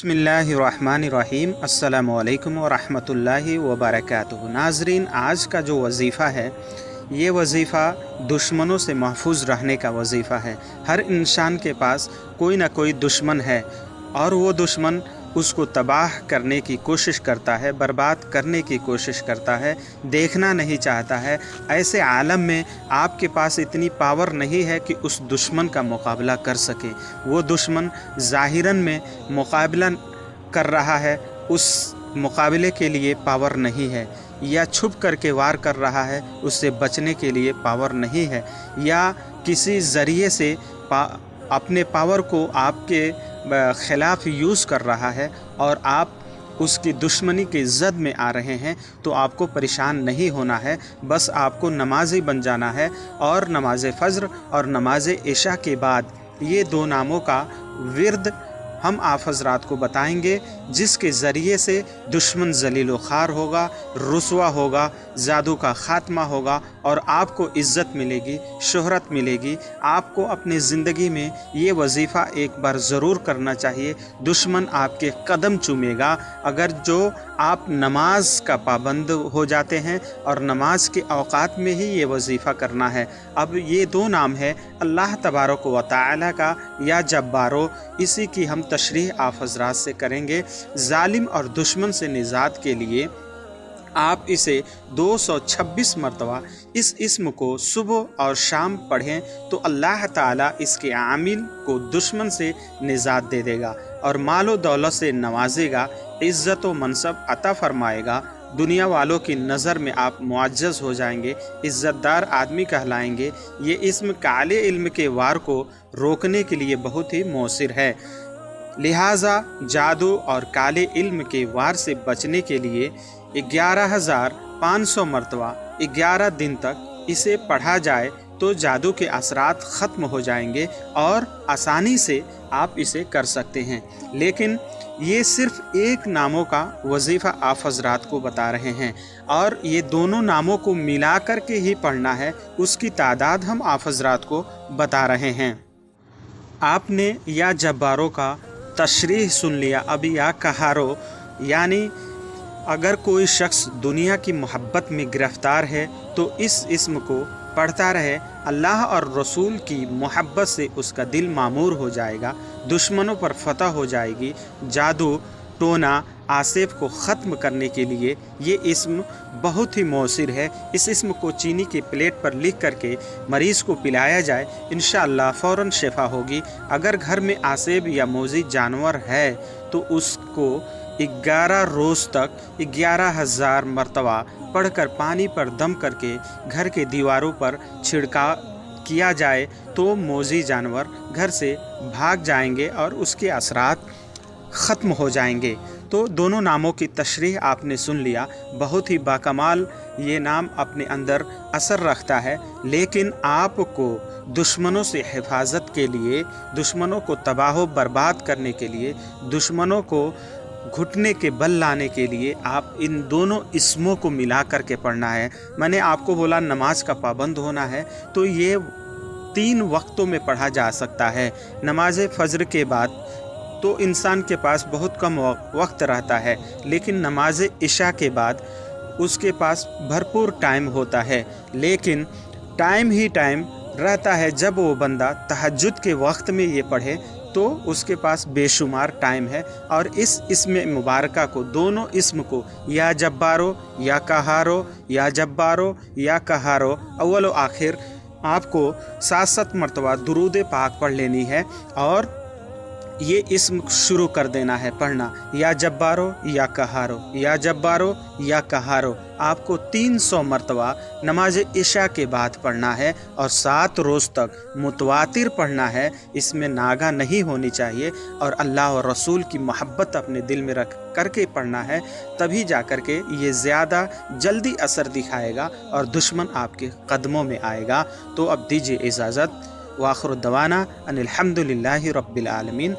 बिस्मिल्लाहिर्रहमानिर्रहीम अस्सलामुअलैकुम वरहमतुल्लाहि वबरकातुहू। नाज़रीन, आज का जो वज़ीफ़ा है ये वज़ीफ़ा दुश्मनों से महफूज रहने का वज़ीफ़ा है। हर इंसान के पास कोई ना कोई दुश्मन है और वो दुश्मन उसको तबाह करने की कोशिश करता है, बर्बाद करने की कोशिश करता है, देखना नहीं चाहता है। ऐसे आलम में आपके पास इतनी पावर नहीं है कि उस दुश्मन का मुकाबला कर सके। वो दुश्मन ज़ाहिरन में मुकाबला कर रहा है, उस मुकाबले के लिए पावर नहीं है, या छुप करके वार कर रहा है, उससे बचने के लिए पावर नहीं है, या किसी ज़रिए से अपने पावर को आपके ख़िलाफ़ यूज़ कर रहा है और आप उसकी दुश्मनी की ज़द में आ रहे हैं, तो आपको परेशान नहीं होना है। बस आपको नमाज़ी बन जाना है और नमाज़ फ़ज्र और नमाज़ इशा के बाद ये दो नामों का विर्द हम आप हज़रात को बताएंगे, जिसके ज़रिए से दुश्मन ज़लील व ख़ार होगा, रुसवा होगा, जादू का ख़ात्मा होगा और आपको इज़्ज़त मिलेगी, शोहरत मिलेगी। आपको अपनी ज़िंदगी में ये वज़ीफ़ा एक बार ज़रूर करना चाहिए। दुश्मन आपके कदम चूमेगा अगर जो आप नमाज का पाबंद हो जाते हैं और नमाज के औक़ात में ही ये वज़ीफ़ा करना है। अब ये दो नाम है अल्लाह तबारक व तआला का या जब्बारो, इसी की हम तशरीह आप हज़रात से करेंगे। ज़ालिम और दुश्मन से निजात के लिए आप इसे 226 मरतबा इस इस्म को सुबह और शाम पढ़ें तो अल्लाह ताला इसके आमिल को दुश्मन से निजात दे देगा और मालो दौलत से नवाजेगा, इज़्ज़त व मनसब अता फ़रमाएगा। दुनिया वालों की नज़र में आप मुअज़्ज़ज़ हो जाएंगे, इज़्ज़तदार आदमी कहलाएंगे। ये इस्म काले इल्म के वार को रोकने के लिए बहुत ही मौसिर है। लिहाजा जादू और काले इल्म के वार से बचने के लिए 11,500 मरतबा 11 दिन तक इसे पढ़ा जाए तो जादू के असरात ख़त्म हो जाएंगे और आसानी से आप इसे कर सकते हैं। लेकिन ये सिर्फ़ एक नामों का वज़ीफ़ा आप हज़रात को बता रहे हैं और ये दोनों नामों को मिला कर के ही पढ़ना है, उसकी तादाद हम आप हज़रात को बता रहे हैं। आपने या जब्बारों का तशरीह सुन लिया। अभी या कहारो, यानी अगर कोई शख्स दुनिया की मोहब्बत में गिरफ़्तार है तो इस इस्म को पढ़ता रहे, अल्लाह और रसूल की मोहब्बत से उसका दिल मामूर हो जाएगा, दुश्मनों पर फतह हो जाएगी। जादू टोना आसेफ को ख़त्म करने के लिए ये इस्म बहुत ही मौसिर है। इस इस्म को चीनी के प्लेट पर लिख करके मरीज़ को पिलाया जाए, इंशाअल्लाह फ़ौरन शिफा होगी। अगर घर में आसेब या मोज़ी जानवर है तो उसको 11 रोज़ तक 11,000 मरतबा पढ़कर पानी पर दम करके घर के दीवारों पर छिड़काव किया जाए तो मोज़ी जानवर घर से भाग जाएंगे और उसके असरात ख़त्म हो जाएंगे। तो दोनों नामों की तशरीह आपने सुन लिया। बहुत ही बाकमाल ये नाम अपने अंदर असर रखता है, लेकिन आपको दुश्मनों से हिफाजत के लिए, दुश्मनों को तबाह बर्बाद करने के लिए, दुश्मनों को घुटने के बल लाने के लिए आप इन दोनों इस्मों को मिला कर के पढ़ना है। मैंने आपको बोला नमाज का पाबंद होना है, तो ये 3 वक्तों में पढ़ा जा सकता है। नमाज फ़ज्र के बाद तो इंसान के पास बहुत कम वक्त रहता है, लेकिन नमाज इशा के बाद उसके पास भरपूर टाइम होता है। लेकिन टाइम ही टाइम रहता है जब वो बंदा तहज्जुद के वक्त में ये पढ़े तो उसके पास बेशुमार टाइम है। और इस इस्म मुबारका को, दोनों इस्म को, या जब्बारो या कहारो, या जब्बारो या कहारो, अव्वल व आखिर आपको 7-7 मरतबा दुरूद पाक पढ़ लेनी है और ये इस्म शुरू कर देना है पढ़ना, या जब्बारो या कहारो, या जब्बारो या कहारो। आपको 300 मरतबा नमाज इशा के बाद पढ़ना है और 7 रोज़ तक मुतवातिर पढ़ना है। इसमें नागा नहीं होनी चाहिए और अल्लाह और रसूल की मोहब्बत अपने दिल में रख करके पढ़ना है, तभी जा कर के ये ज़्यादा जल्दी असर दिखाएगा और दुश्मन आपके कदमों में आएगा। तो अब दीजिए इजाज़त। व आखिर दवाना अनिल हम्दुलिल्लाहि रब्बिल आलमीन।